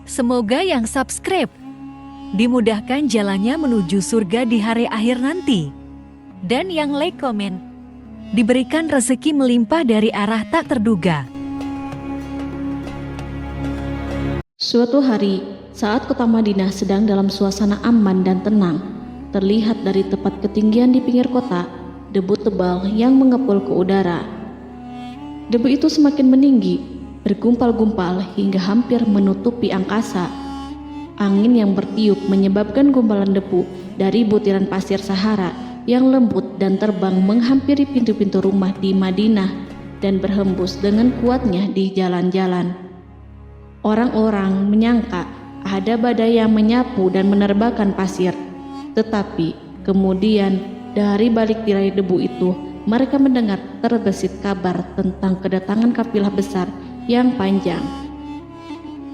Semoga yang subscribe dimudahkan jalannya menuju surga di hari akhir nanti. Dan yang like komen diberikan rezeki melimpah dari arah tak terduga. Suatu hari, saat kota Madinah sedang dalam suasana aman dan tenang, terlihat dari tepat ketinggian di pinggir kota, debu tebal yang mengepul ke udara. Debu itu semakin meninggi, bergumpal-gumpal hingga hampir menutupi angkasa. Angin yang bertiup menyebabkan gumpalan debu dari butiran pasir Sahara yang lembut dan terbang menghampiri pintu-pintu rumah di Madinah dan berhembus dengan kuatnya di jalan-jalan. Orang-orang menyangka ada badai yang menyapu dan menerbangkan pasir, tetapi kemudian dari balik tirai debu itu mereka mendengar terbesit kabar tentang kedatangan kafilah besar yang panjang.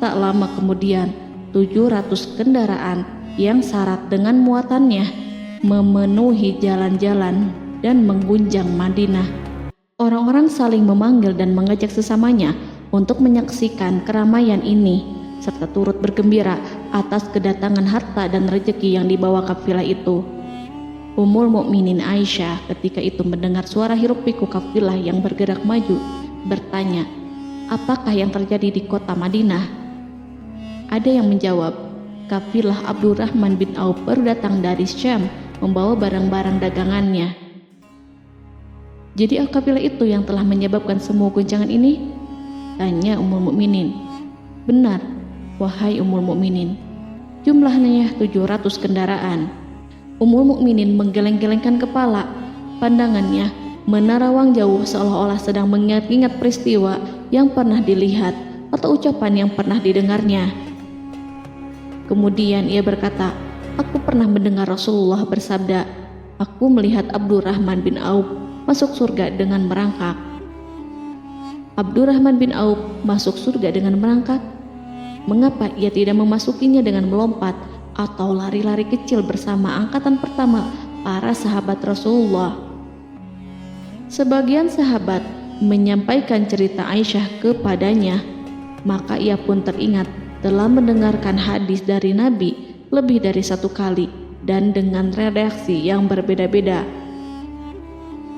Tak lama kemudian 700 kendaraan yang syarat dengan muatannya memenuhi jalan-jalan dan mengguncang Madinah. Orang-orang saling memanggil dan mengajak sesamanya untuk menyaksikan keramaian ini serta turut bergembira atas kedatangan harta dan rezeki yang dibawa kafilah itu. Ummul Mukminin Aisyah ketika itu mendengar suara hiruk-pikuk kafilah yang bergerak maju, bertanya, "Apakah yang terjadi di kota Madinah?" Ada yang menjawab, "Kafilah Abdurrahman bin Auf baru datang dari Syam membawa barang-barang dagangannya." "Jadi kafilah itu yang telah menyebabkan semua guncangan ini?" tanya Ummul Mukminin. "Benar, wahai Ummul Mukminin. Jumlahnya 700 kendaraan." Ummul Mukminin menggeleng-gelengkan kepala. Pandangannya menerawang jauh seolah-olah sedang mengingat-ingat peristiwa yang pernah dilihat atau ucapan yang pernah didengarnya. Kemudian ia berkata, "Aku pernah mendengar Rasulullah bersabda, aku melihat Abdurrahman bin Auf masuk surga dengan merangkak." Abdurrahman bin Auf masuk surga dengan merangkak? Mengapa ia tidak memasukinya dengan melompat atau lari-lari kecil bersama angkatan pertama para sahabat Rasulullah? Sebagian sahabat menyampaikan cerita Aisyah kepadanya, maka ia pun teringat telah mendengarkan hadis dari Nabi lebih dari satu kali dan dengan redaksi yang berbeda-beda.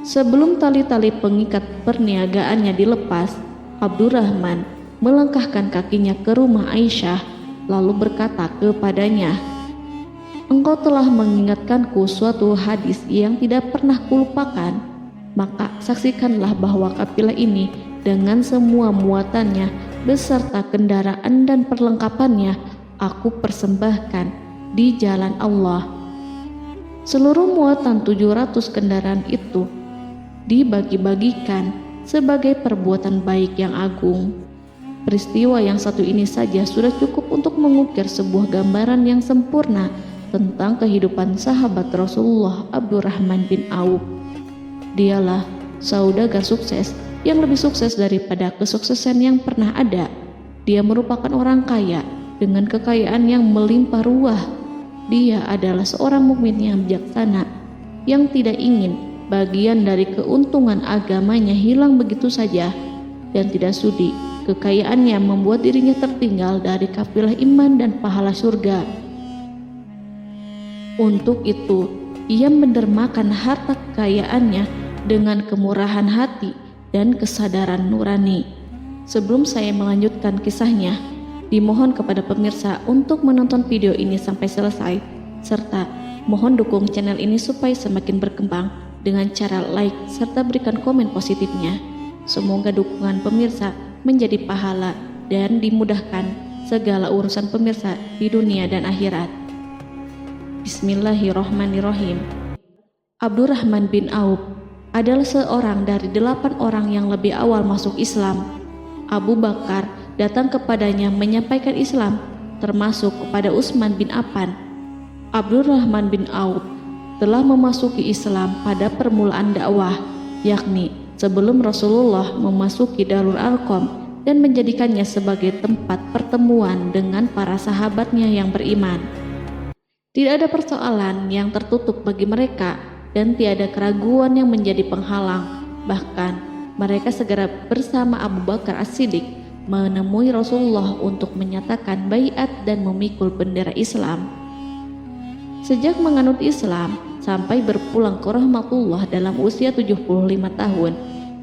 Sebelum tali-tali pengikat perniagaannya dilepas, Abdurrahman melangkahkan kakinya ke rumah Aisyah lalu berkata kepadanya, "Engkau telah mengingatkanku suatu hadis yang tidak pernah kulupakan, maka saksikanlah bahwa kafilah ini dengan semua muatannya beserta kendaraan dan perlengkapannya aku persembahkan di jalan Allah." Seluruh muatan 700 kendaraan itu dibagi-bagikan sebagai perbuatan baik yang agung. Peristiwa yang satu ini saja sudah cukup untuk mengukir sebuah gambaran yang sempurna tentang kehidupan sahabat Rasulullah Abdurrahman bin Auf. Dialah saudagar sukses yang lebih sukses daripada kesuksesan yang pernah ada. Dia merupakan orang kaya dengan kekayaan yang melimpah ruah. Dia adalah seorang mukmin yang bijaksana yang tidak ingin bagian dari keuntungan agamanya hilang begitu saja dan tidak sudi kekayaannya membuat dirinya tertinggal dari kafilah iman dan pahala surga. Untuk itu, ia mendermakan harta kekayaannya dengan kemurahan hati dan kesadaran nurani. Sebelum saya melanjutkan kisahnya, dimohon kepada pemirsa untuk menonton video ini sampai selesai, serta mohon dukung channel ini supaya semakin berkembang dengan cara like serta berikan komen positifnya. Semoga dukungan pemirsa menjadi pahala dan dimudahkan segala urusan pemirsa di dunia dan akhirat. Bismillahirrohmanirrohim. Abdurrahman bin Auf adalah seorang dari 8 orang yang lebih awal masuk Islam. Abu Bakar datang kepadanya menyampaikan Islam, termasuk kepada Utsman bin Affan. Abdurrahman bin Auf telah memasuki Islam pada permulaan dakwah, yakni sebelum Rasulullah memasuki Darul Arqam dan menjadikannya sebagai tempat pertemuan dengan para sahabatnya yang beriman. Tidak ada persoalan yang tertutup bagi mereka dan tiada keraguan yang menjadi penghalang. Bahkan mereka segera bersama Abu Bakar As-Siddiq menemui Rasulullah untuk menyatakan baiat dan memikul bendera Islam. Sejak menganut Islam sampai berpulang ke rahmatullah dalam usia 75 tahun,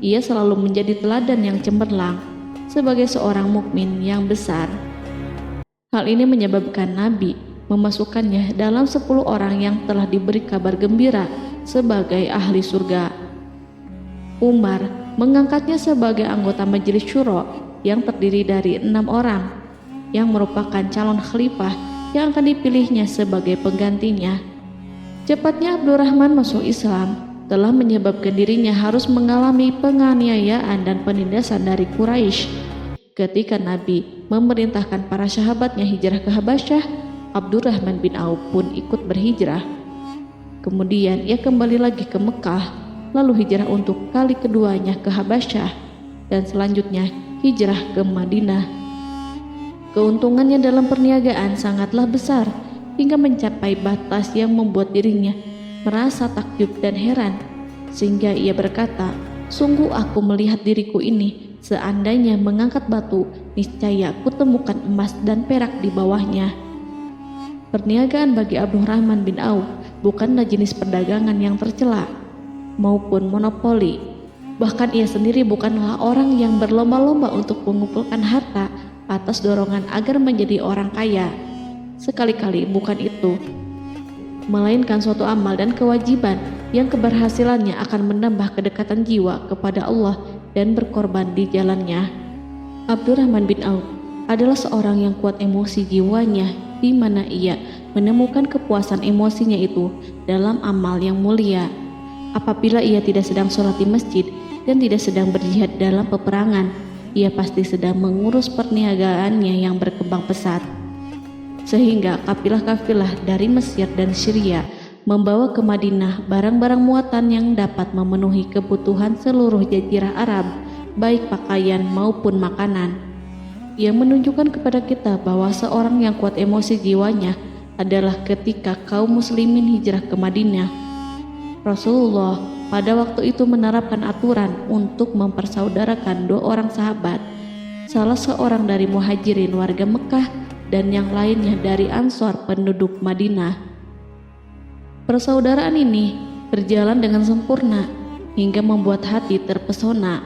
ia selalu menjadi teladan yang cemerlang sebagai seorang mukmin yang besar. Hal ini menyebabkan Nabi memasukkannya dalam 10 orang yang telah diberi kabar gembira sebagai ahli surga. Umar mengangkatnya sebagai anggota majelis syuro yang terdiri dari 6 orang yang merupakan calon khalifah yang akan dipilihnya sebagai penggantinya. Cepatnya Abdurrahman masuk Islam telah menyebabkan dirinya harus mengalami penganiayaan dan penindasan dari Quraisy. Ketika Nabi memerintahkan para sahabatnya hijrah ke Habasyah, Abdurrahman bin Auf pun ikut berhijrah. Kemudian ia kembali lagi ke Mekah, lalu hijrah untuk kali keduanya ke Habasyah, dan selanjutnya hijrah ke Madinah. Keuntungannya dalam perniagaan sangatlah besar, hingga mencapai batas yang membuat dirinya merasa takjub dan heran, sehingga ia berkata, "Sungguh aku melihat diriku ini, seandainya mengangkat batu, niscaya aku temukan emas dan perak di bawahnya." Perniagaan bagi Abdurrahman bin Auf bukanlah jenis perdagangan yang tercela maupun monopoli. Bahkan ia sendiri bukanlah orang yang berlomba-lomba untuk mengumpulkan harta atas dorongan agar menjadi orang kaya. Sekali-kali bukan itu, melainkan suatu amal dan kewajiban yang keberhasilannya akan menambah kedekatan jiwa kepada Allah dan berkorban di jalannya. Abdurrahman bin Auf adalah seorang yang kuat emosi jiwanya, di mana ia menemukan kepuasan emosinya itu dalam amal yang mulia. Apabila ia tidak sedang sholat di masjid dan tidak sedang berjihad dalam peperangan, ia pasti sedang mengurus perniagaannya yang berkembang pesat. Sehingga kafilah-kafilah dari Mesir dan Syria membawa ke Madinah barang-barang muatan yang dapat memenuhi kebutuhan seluruh jazirah Arab, baik pakaian maupun makanan. Ia menunjukkan kepada kita bahwa seorang yang kuat emosi jiwanya adalah ketika kaum muslimin hijrah ke Madinah. Rasulullah pada waktu itu menerapkan aturan untuk mempersaudarakan 2 orang sahabat, salah seorang dari muhajirin warga Mekah dan yang lainnya dari Ansor penduduk Madinah. Persaudaraan ini berjalan dengan sempurna hingga membuat hati terpesona.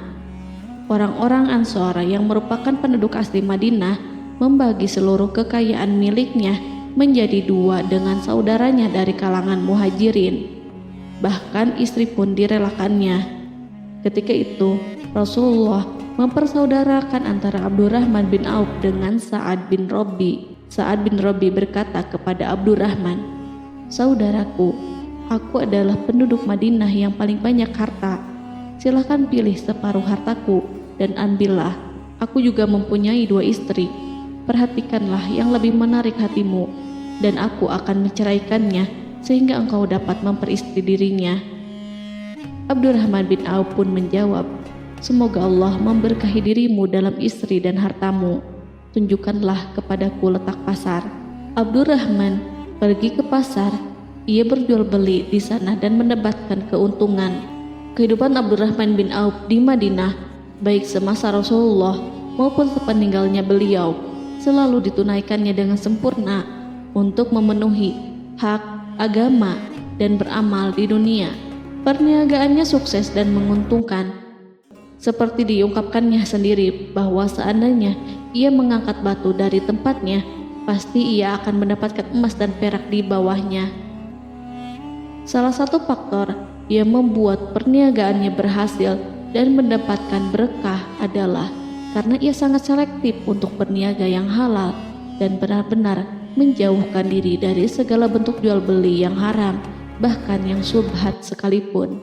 Orang-orang Ansor yang merupakan penduduk asli Madinah membagi seluruh kekayaan miliknya menjadi 2 dengan saudaranya dari kalangan muhajirin. Bahkan istri pun direlakannya. Ketika itu Rasulullah mempersaudarakan antara Abdurrahman bin Auf dengan Sa'ad bin Rabi. Sa'ad bin Rabi berkata kepada Abdurrahman, "Saudaraku, aku adalah penduduk Madinah yang paling banyak harta. Silahkan pilih separuh hartaku dan ambillah. Aku juga mempunyai 2 istri. Perhatikanlah yang lebih menarik hatimu, dan aku akan menceraikannya sehingga engkau dapat memperistri dirinya." Abdurrahman bin Auf pun menjawab, "Semoga Allah memberkahi dirimu dalam istri dan hartamu. Tunjukkanlah kepadaku letak pasar." Abdurrahman pergi ke pasar. Ia berjual beli di sana dan mendapatkan keuntungan. Kehidupan Abdurrahman bin Auf di Madinah, baik semasa Rasulullah maupun sepeninggalnya beliau, selalu ditunaikannya dengan sempurna untuk memenuhi hak agama dan beramal di dunia. Perniagaannya sukses dan menguntungkan. Seperti diungkapkannya sendiri bahwa seandainya ia mengangkat batu dari tempatnya, pasti ia akan mendapatkan emas dan perak di bawahnya. Salah satu faktor yang membuat perniagaannya berhasil dan mendapatkan berkah adalah karena ia sangat selektif untuk berniaga yang halal dan benar-benar menjauhkan diri dari segala bentuk jual beli yang haram, bahkan yang syubhat sekalipun.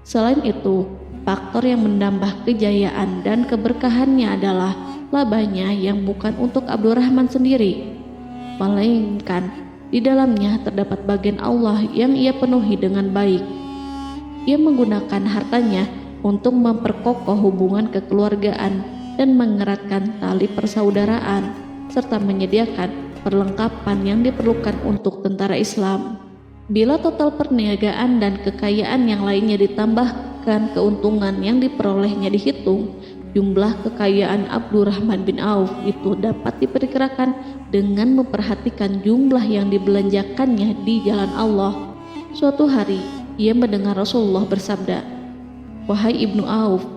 Selain itu, faktor yang menambah kejayaan dan keberkahannya adalah labanya yang bukan untuk Abdurrahman sendiri, melainkan di dalamnya terdapat bagian Allah yang ia penuhi dengan baik. Ia menggunakan hartanya untuk memperkokoh hubungan kekeluargaan dan mengeratkan tali persaudaraan, serta menyediakan perlengkapan yang diperlukan untuk tentara Islam. Bila total perniagaan dan kekayaan yang lainnya ditambahkan keuntungan yang diperolehnya dihitung, Jumlah kekayaan Abdurrahman bin Auf itu dapat diperkirakan dengan memperhatikan jumlah yang dibelanjakannya di jalan Allah. Suatu hari, ia mendengar Rasulullah bersabda, "Wahai Ibnu Auf,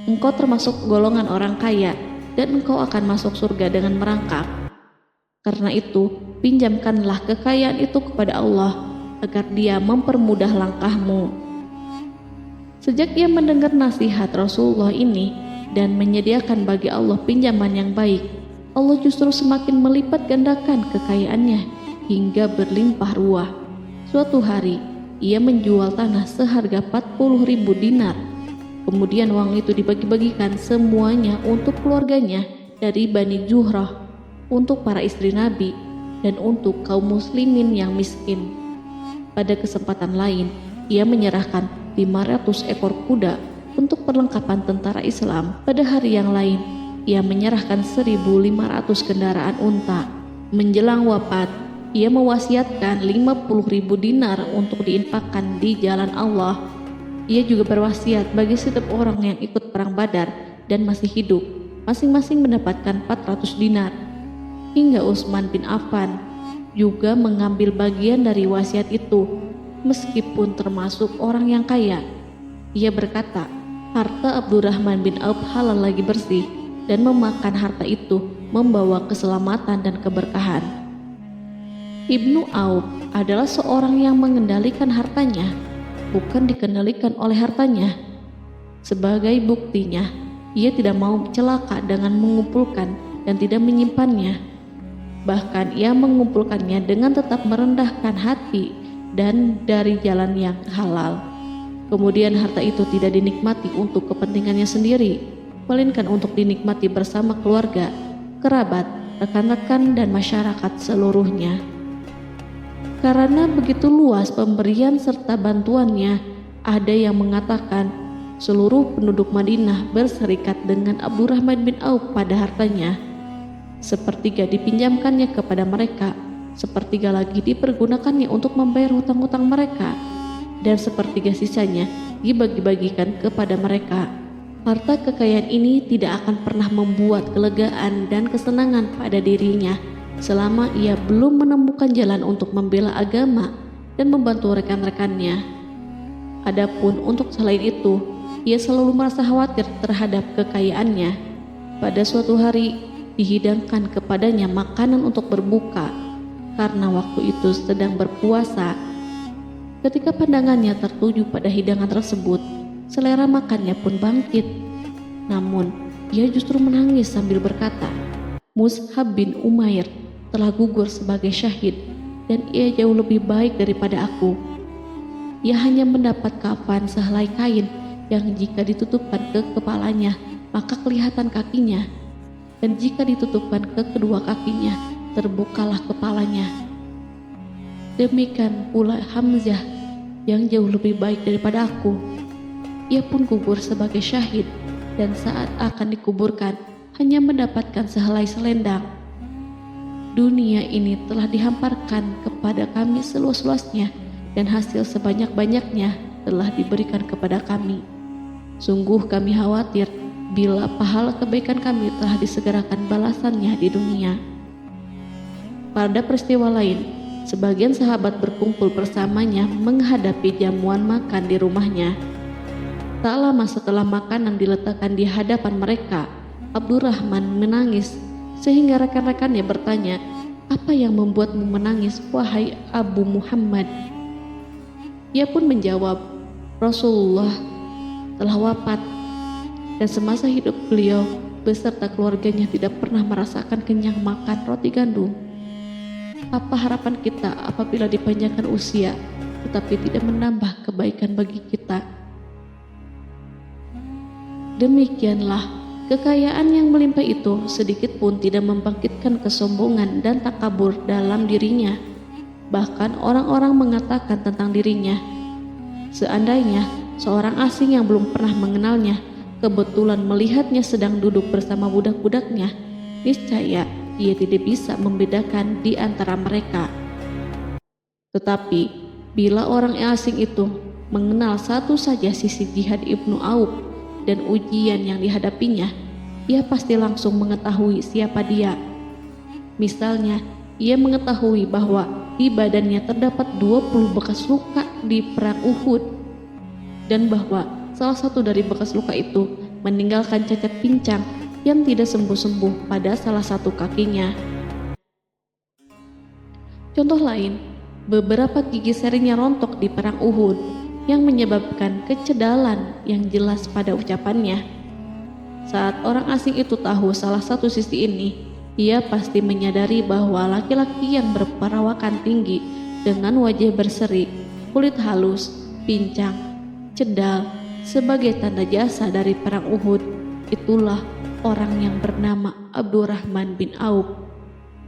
engkau termasuk golongan orang kaya dan engkau akan masuk surga dengan merangkak. Karena itu, pinjamkanlah kekayaan itu kepada Allah agar Dia mempermudah langkahmu." Sejak ia mendengar nasihat Rasulullah ini dan menyediakan bagi Allah pinjaman yang baik, Allah justru semakin melipat gandakan kekayaannya hingga berlimpah ruah. Suatu hari, ia menjual tanah seharga 40.000 dinar. Kemudian uang itu dibagi-bagikan semuanya untuk keluarganya dari Bani Zuhrah, untuk para istri Nabi, dan untuk kaum muslimin yang miskin. Pada kesempatan lain, ia menyerahkan 500 ekor kuda untuk perlengkapan tentara Islam. Pada hari yang lain, ia menyerahkan 1.500 kendaraan unta. Menjelang wafat, ia mewasiatkan 50.000 dinar untuk diinfakkan di jalan Allah. Ia juga berwasiat bagi setiap orang yang ikut perang Badar dan masih hidup, masing-masing mendapatkan 400 dinar. Hingga Utsman bin Affan juga mengambil bagian dari wasiat itu, meskipun termasuk orang yang kaya. Ia berkata, harta Abdurrahman bin Auf halal lagi bersih, dan memakan harta itu membawa keselamatan dan keberkahan. Ibnu Auf adalah seorang yang mengendalikan hartanya, bukan dikendalikan oleh hartanya. Sebagai buktinya, ia tidak mau celaka dengan mengumpulkan dan tidak menyimpannya. Bahkan ia mengumpulkannya dengan tetap merendahkan hati dan dari jalan yang halal. Kemudian harta itu tidak dinikmati untuk kepentingannya sendiri, melainkan untuk dinikmati bersama keluarga, kerabat, rekan-rekan, dan masyarakat seluruhnya. Karena begitu luas pemberian serta bantuannya, ada yang mengatakan seluruh penduduk Madinah berserikat dengan Abdurrahman bin Auf pada hartanya. Sepertiga dipinjamkannya kepada mereka, sepertiga lagi dipergunakannya untuk membayar hutang-hutang mereka, dan sepertiga sisanya dibagi-bagikan kepada mereka. Harta kekayaan ini tidak akan pernah membuat kelegaan dan kesenangan pada dirinya selama ia belum menemukan jalan untuk membela agama dan membantu rekan-rekannya. Adapun untuk selain itu, ia selalu merasa khawatir terhadap kekayaannya. Pada suatu hari, dihidangkan kepadanya makanan untuk berbuka karena waktu itu sedang berpuasa. Ketika pandangannya tertuju pada hidangan tersebut, selera makannya pun bangkit. Namun, ia justru menangis sambil berkata, "Mus'hab bin Umair telah gugur sebagai syahid, dan ia jauh lebih baik daripada aku. Ia hanya mendapat kafan sehelai kain yang jika ditutupkan ke kepalanya, maka kelihatan kakinya, dan jika ditutupkan ke kedua kakinya, terbukalah kepalanya. Demikian pula Hamzah yang jauh lebih baik daripada aku. Ia pun gugur sebagai syahid, dan saat akan dikuburkan hanya mendapatkan sehelai selendang. Dunia ini telah dihamparkan kepada kami seluas-luasnya, dan hasil sebanyak-banyaknya telah diberikan kepada kami. Sungguh kami khawatir bila pahala kebaikan kami telah disegerakan balasannya di dunia." Pada peristiwa lain, sebagian sahabat berkumpul bersamanya menghadapi jamuan makan di rumahnya. Tak lama setelah makanan diletakkan di hadapan mereka, Abdurrahman menangis sehingga rekan-rekannya bertanya, "Apa yang membuatmu menangis, wahai Abu Muhammad?" Ia pun menjawab, "Rasulullah telah wafat, dan semasa hidup beliau beserta keluarganya tidak pernah merasakan kenyang makan roti gandum. Apa harapan kita apabila dipanjangkan usia, tetapi tidak menambah kebaikan bagi kita?" Demikianlah, kekayaan yang melimpah itu sedikit pun tidak membangkitkan kesombongan dan takabur dalam dirinya. Bahkan orang-orang mengatakan tentang dirinya, seandainya seorang asing yang belum pernah mengenalnya kebetulan melihatnya sedang duduk bersama budak-budaknya, niscaya ia tidak bisa membedakan di antara mereka. Tetapi bila orang asing itu mengenal satu saja sisi jihad Ibnu Auf, dan ujian yang dihadapinya, ia pasti langsung mengetahui siapa dia. Misalnya, ia mengetahui bahwa di badannya terdapat 20 bekas luka di perang Uhud, dan bahwa salah satu dari bekas luka itu meninggalkan cacat pincang yang tidak sembuh-sembuh pada salah satu kakinya. Contoh lain, beberapa gigi serinya rontok di perang Uhud yang menyebabkan kecedalan yang jelas pada ucapannya. Saat orang asing itu tahu salah satu sisi ini, ia pasti menyadari bahwa laki-laki yang berperawakan tinggi dengan wajah berseri, kulit halus, pincang, cedal sebagai tanda jasa dari perang Uhud, itulah orang yang bernama Abdurrahman bin Auf.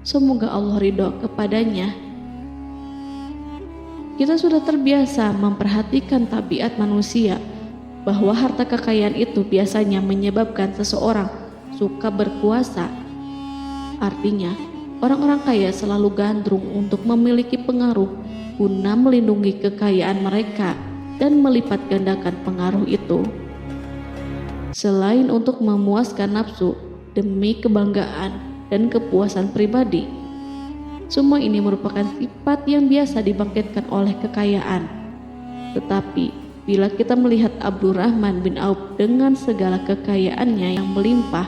Semoga Allah ridho kepadanya. Kita sudah terbiasa memperhatikan tabiat manusia, bahwa harta kekayaan itu biasanya menyebabkan seseorang suka berkuasa. Artinya, orang-orang kaya selalu gandrung untuk memiliki pengaruh guna melindungi kekayaan mereka dan melipat gandakan pengaruh itu. Selain untuk memuaskan nafsu demi kebanggaan dan kepuasan pribadi, semua ini merupakan sifat yang biasa dibangkitkan oleh kekayaan. Tetapi bila kita melihat Abdurrahman bin Auf dengan segala kekayaannya yang melimpah,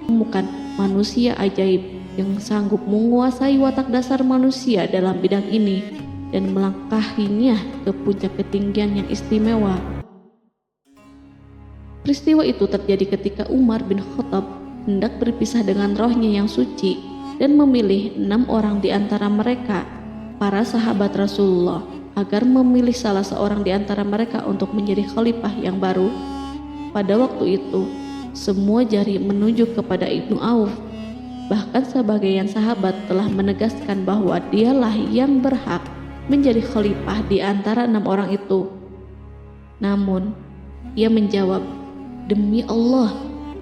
menemukan manusia ajaib yang sanggup menguasai watak dasar manusia dalam bidang ini dan melangkahinya ke puncak ketinggian yang istimewa. Peristiwa itu terjadi ketika Umar bin Khattab hendak berpisah dengan rohnya yang suci dan memilih 6 orang di antara mereka, para sahabat Rasulullah, agar memilih salah seorang di antara mereka untuk menjadi khalifah yang baru. Pada waktu itu, semua jari menunjuk kepada Ibnu Auf. Bahkan sebagian sahabat telah menegaskan bahwa dialah yang berhak menjadi khalifah di antara 6 orang itu. Namun, ia menjawab, "Demi Allah,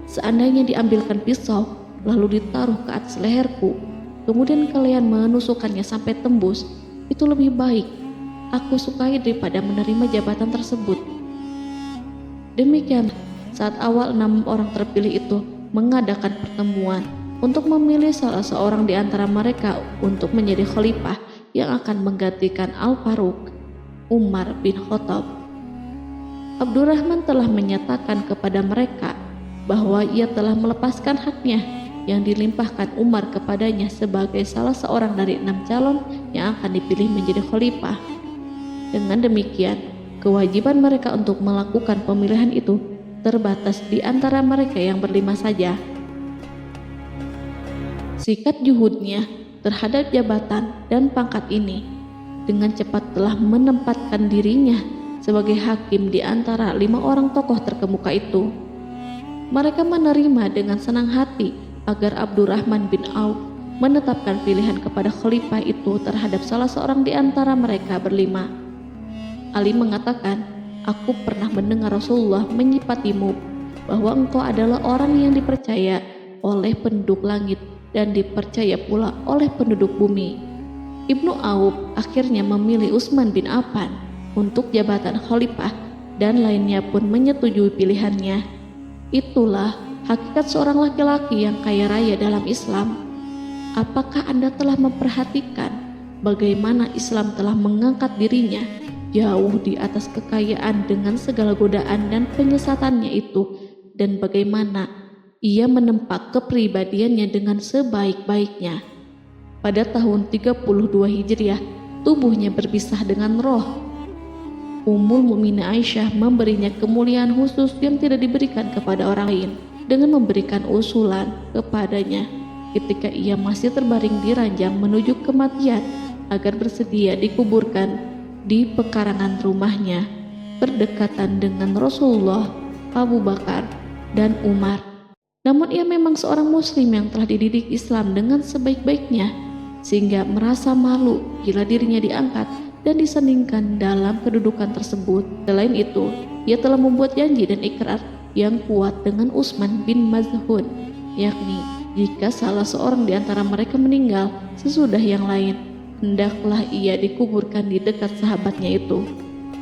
seandainya diambilkan pisau lalu ditaruh ke atas leherku, kemudian kalian menusukkannya sampai tembus, itu lebih baik aku sukai daripada menerima jabatan tersebut." Demikian, saat awal 6 orang terpilih itu mengadakan pertemuan untuk memilih salah seorang di antara mereka untuk menjadi khalifah yang akan menggantikan Al-Faruq, Umar bin Khattab, Abdurrahman telah menyatakan kepada mereka bahwa ia telah melepaskan haknya yang dilimpahkan Umar kepadanya sebagai salah seorang dari 6 calon yang akan dipilih menjadi khalifah. Dengan demikian, kewajiban mereka untuk melakukan pemilihan itu terbatas di antara mereka yang berlima saja. Sikat juhudnya terhadap jabatan dan pangkat ini dengan cepat telah menempatkan dirinya sebagai hakim di antara 5 orang tokoh terkemuka itu. Mereka menerima dengan senang hati agar Abdurrahman bin Auf menetapkan pilihan kepada khalifah itu terhadap salah seorang di antara mereka berlima. Ali mengatakan, "Aku pernah mendengar Rasulullah menyifatimu bahwa engkau adalah orang yang dipercaya oleh penduduk langit dan dipercaya pula oleh penduduk bumi." Ibnu Auf akhirnya memilih Utsman bin Affan untuk jabatan khalifah dan lainnya pun menyetujui pilihannya. Itulah hakikat seorang laki-laki yang kaya raya dalam Islam. Apakah Anda telah memperhatikan bagaimana Islam telah mengangkat dirinya jauh di atas kekayaan dengan segala godaan dan penyesatannya itu, dan bagaimana ia menempa kepribadiannya dengan sebaik-baiknya? Pada tahun 32 Hijriah, tubuhnya berpisah dengan roh. Ummul Mukminin Aisyah memberinya kemuliaan khusus yang tidak diberikan kepada orang lain dengan memberikan usulan kepadanya ketika ia masih terbaring di ranjang menuju kematian agar bersedia dikuburkan di pekarangan rumahnya berdekatan dengan Rasulullah, Abu Bakar, dan Umar. Namun ia memang seorang muslim yang telah dididik Islam dengan sebaik-baiknya, sehingga merasa malu bila dirinya diangkat dan disandingkan dalam kedudukan tersebut. Selain itu, ia telah membuat janji dan ikrar yang kuat dengan Utsman bin Maz'un, yakni jika salah seorang di antara mereka meninggal sesudah yang lain, hendaklah ia dikuburkan di dekat sahabatnya itu.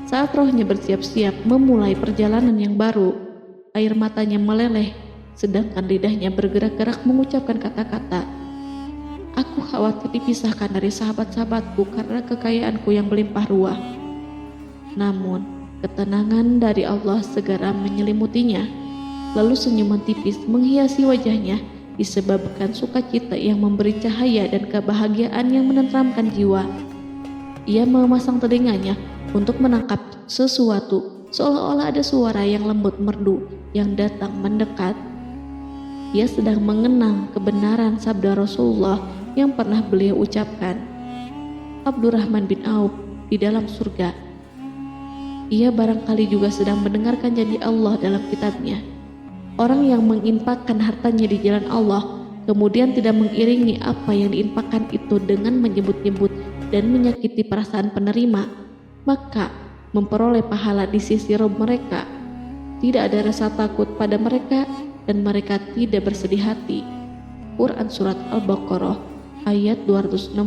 Saat rohnya bersiap-siap memulai perjalanan yang baru, air matanya meleleh, sedangkan lidahnya bergerak-gerak mengucapkan kata-kata. Aku khawatir dipisahkan dari sahabat-sahabatku karena kekayaanku yang melimpah ruah. Namun, ketenangan dari Allah segera menyelimutinya. Lalu senyuman tipis menghiasi wajahnya disebabkan sukacita yang memberi cahaya dan kebahagiaan yang menenteramkan jiwa. Ia memasang telinganya untuk menangkap sesuatu, seolah-olah ada suara yang lembut merdu yang datang mendekat. Ia sedang mengenang kebenaran sabda Rasulullah yang pernah beliau ucapkan, Abdurrahman bin Auf di dalam surga. Ia barangkali juga sedang mendengarkan janji Allah dalam kitabnya. Orang yang menginfakkan hartanya di jalan Allah, kemudian tidak mengiringi apa yang diinfakkan itu dengan menyebut-nyebut dan menyakiti perasaan penerima, maka memperoleh pahala di sisi Rabb mereka. Tidak ada rasa takut pada mereka dan mereka tidak bersedih hati. Quran Surat Al-Baqarah ayat 262.